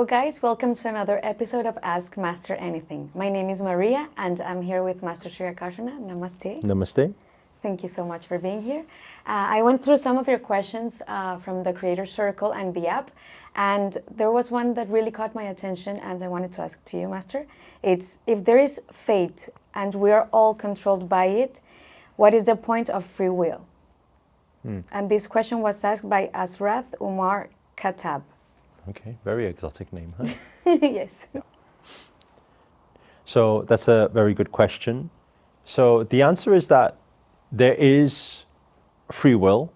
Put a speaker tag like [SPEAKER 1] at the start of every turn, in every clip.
[SPEAKER 1] guys, welcome to another episode of Ask Master Anything. My name is Maria and I'm here with Master Sri Akarshana. Namaste.
[SPEAKER 2] Namaste.
[SPEAKER 1] Thank you so much for being here. I went through some of your questions from the Creator Circle and the app, and there was one that really caught my attention and I wanted to ask to you, Master. It's, if there is fate and we are all controlled by it, what is the point of free will? And this question was asked by Asrath Umar Khattab.
[SPEAKER 2] Okay, very exotic name, huh?
[SPEAKER 1] Yes.
[SPEAKER 2] Yeah. So that's a very good question. So the answer is that there is free will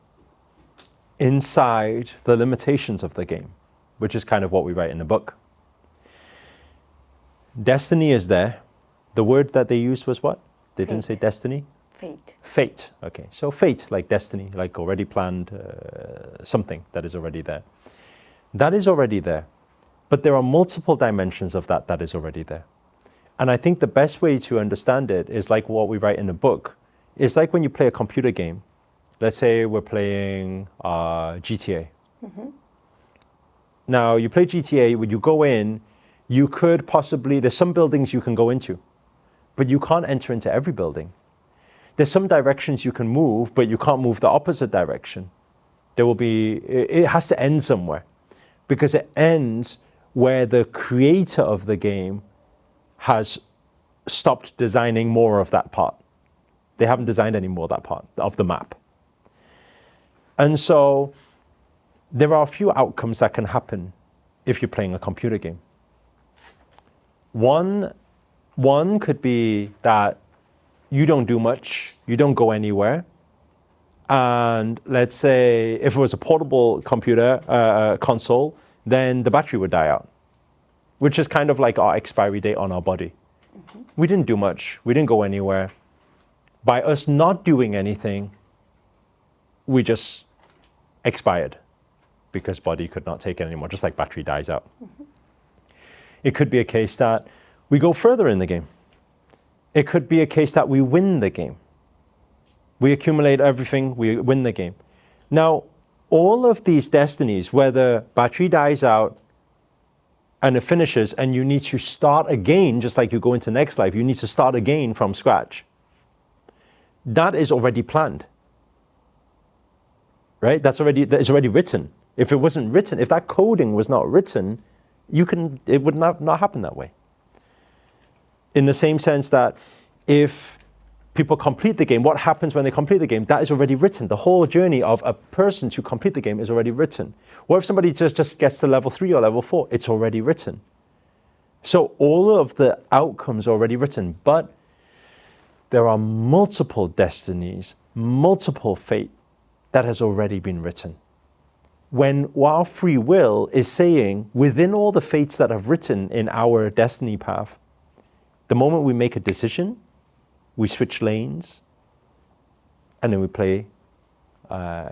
[SPEAKER 2] inside the limitations of the game, which is kind of what we write in the book. Destiny is there. The word that they used was what? They didn't say destiny?
[SPEAKER 1] Fate.
[SPEAKER 2] Fate, okay. So fate, like destiny, like already planned, something that is already there. That is already there. But there are multiple dimensions of that is already there. And I think the best way to understand it is like what we write in the book. It's like when you play a computer game. Let's say we're playing GTA. Mm-hmm. Now, you play GTA, when you go in, you could possibly, there's some buildings you can go into, but you can't enter into every building. There's some directions you can move, but you can't move the opposite direction. There will be, it has to end somewhere, because it ends where the creator of the game has stopped designing more of that part. They haven't designed any more of that part of the map. And so there are a few outcomes that can happen if you're playing a computer game. One could be that you don't do much, you don't go anywhere. And let's say if it was a portable computer console, then the battery would die out, which is kind of like our expiry date on our body. Mm-hmm. We didn't do much, we didn't go anywhere. By us not doing anything, we just expired because body could not take it anymore, just like battery dies out. Mm-hmm. It could be a case that we go further in the game. It could be a case that we win the game. We accumulate everything, we win the game. Now, all of these destinies, whether battery dies out and it finishes and you need to start again, just like you go into next life, you need to start again from scratch. That is already planned, right? That is already written. If it wasn't written, if that coding was not written, it would not happen that way. In the same sense that if people complete the game, what happens when they complete the game, that is already written. The whole journey of a person to complete the game is already written. What if somebody just gets to level 3 or level 4? It's already written. So all of the outcomes are already written, but there are multiple destinies, multiple fate that has already been written. When our free will is saying, within all the fates that have written in our destiny path, the moment we make a decision, we switch lanes, and then we play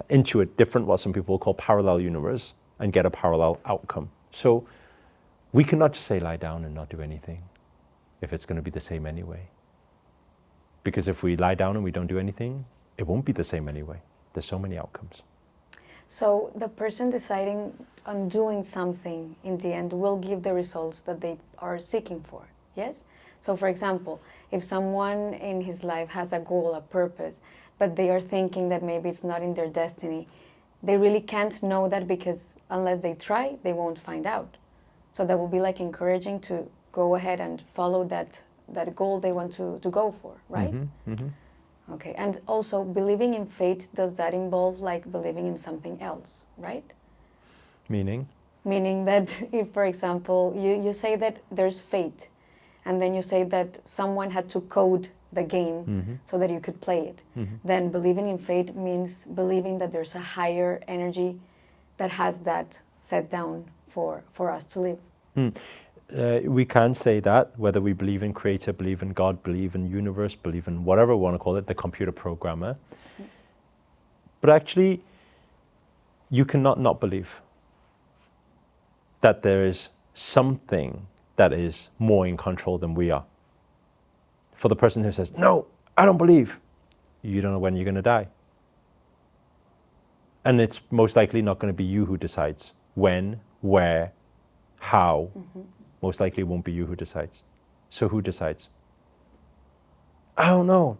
[SPEAKER 2] into a different, what some people call parallel universe, and get a parallel outcome. So we cannot just say lie down and not do anything if it's going to be the same anyway. Because if we lie down and we don't do anything, it won't be the same anyway. There's so many outcomes.
[SPEAKER 1] So the person deciding on doing something in the end will give the results that they are seeking for, yes? So for example, if someone in his life has a goal, a purpose, but they are thinking that maybe it's not in their destiny, they really can't know that because unless they try, they won't find out. So that will be like encouraging to go ahead and follow that goal they want to go for, right?
[SPEAKER 2] Mm-hmm, mm-hmm.
[SPEAKER 1] Okay, and also believing in fate, does that involve like believing in something else, right?
[SPEAKER 2] Meaning?
[SPEAKER 1] Meaning that if, for example, you say that there's fate, and then you say that someone had to code the game mm-hmm. so that you could play it, mm-hmm. then believing in fate means believing that there's a higher energy that has that set down for us to live.
[SPEAKER 2] We can say that, whether we believe in creator, believe in God, believe in universe, believe in whatever we want to call it, the computer programmer. Mm-hmm. But actually, you cannot not believe that there is something that is more in control than we are. For the person who says, no, I don't believe, you don't know when you're going to die. And it's most likely not going to be you who decides when, where, how, most likely it won't be you who decides. So who decides? I don't know.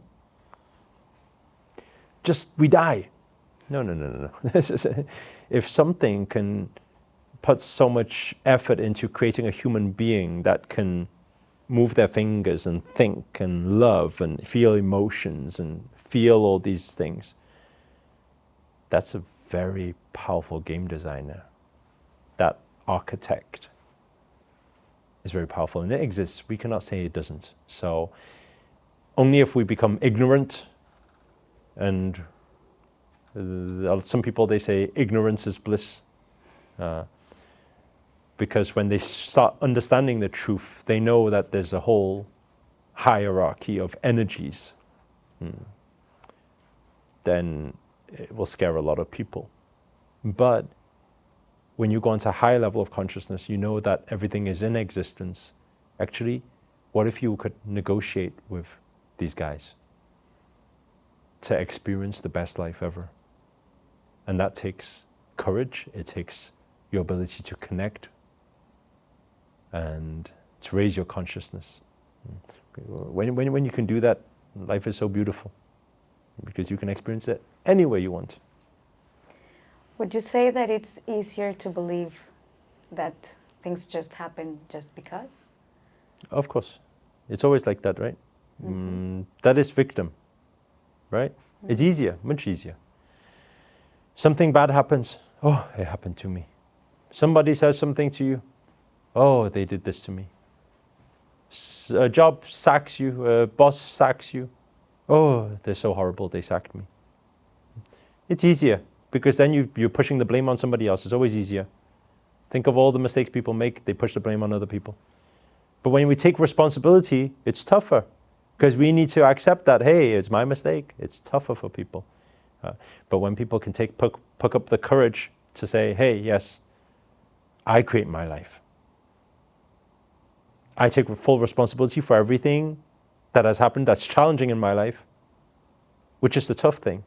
[SPEAKER 2] Just we die. No. If something can put so much effort into creating a human being that can move their fingers and think and love and feel emotions and feel all these things, that's a very powerful game designer. That architect is very powerful, and it exists. We cannot say it doesn't. So only if we become ignorant, and some people, they say ignorance is bliss, because when they start understanding the truth, they know that there's a whole hierarchy of energies, then it will scare a lot of people. But when you go into a higher level of consciousness, you know that everything is in existence. Actually, what if you could negotiate with these guys to experience the best life ever? And that takes courage. It takes your ability to connect and to raise your consciousness. When you can do that, life is so beautiful, because you can experience it any way you want.
[SPEAKER 1] Would you say that it's easier to believe that things just happen just because?
[SPEAKER 2] Of course. It's always like that, right? That is victim, right? It's easier, much easier. Something bad happens. Oh, it happened to me. Somebody says something to you. Oh, they did this to me. A job sacks you, a boss sacks you. Oh, they're so horrible, they sacked me. It's easier, because then you're pushing the blame on somebody else. It's always easier. Think of all the mistakes people make, they push the blame on other people. But when we take responsibility, it's tougher, because we need to accept that, hey, it's my mistake. It's tougher for people. But when people can pick up the courage to say, hey, yes, I create my life. I take full responsibility for everything that has happened that's challenging in my life, which is the tough thing.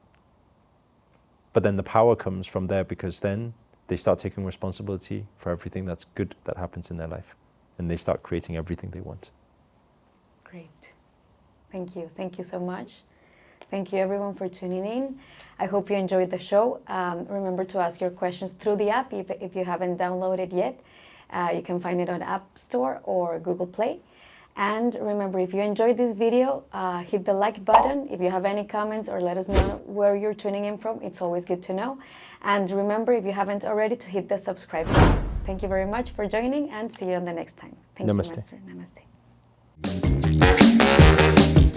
[SPEAKER 2] But then the power comes from there, because then they start taking responsibility for everything that's good that happens in their life. And they start creating everything they want.
[SPEAKER 1] Great. Thank you. Thank you so much. Thank you everyone for tuning in. I hope you enjoyed the show. Remember to ask your questions through the app if you haven't downloaded yet. You can find it on App Store or Google Play. And remember, if you enjoyed this video, hit the like button. If you have any comments, or let us know where you're tuning in from, it's always good to know. And remember, if you haven't already, to hit the subscribe button. Thank you very much for joining, and see you on the next time. Thank
[SPEAKER 2] Namaste.
[SPEAKER 1] you, Master. Namaste.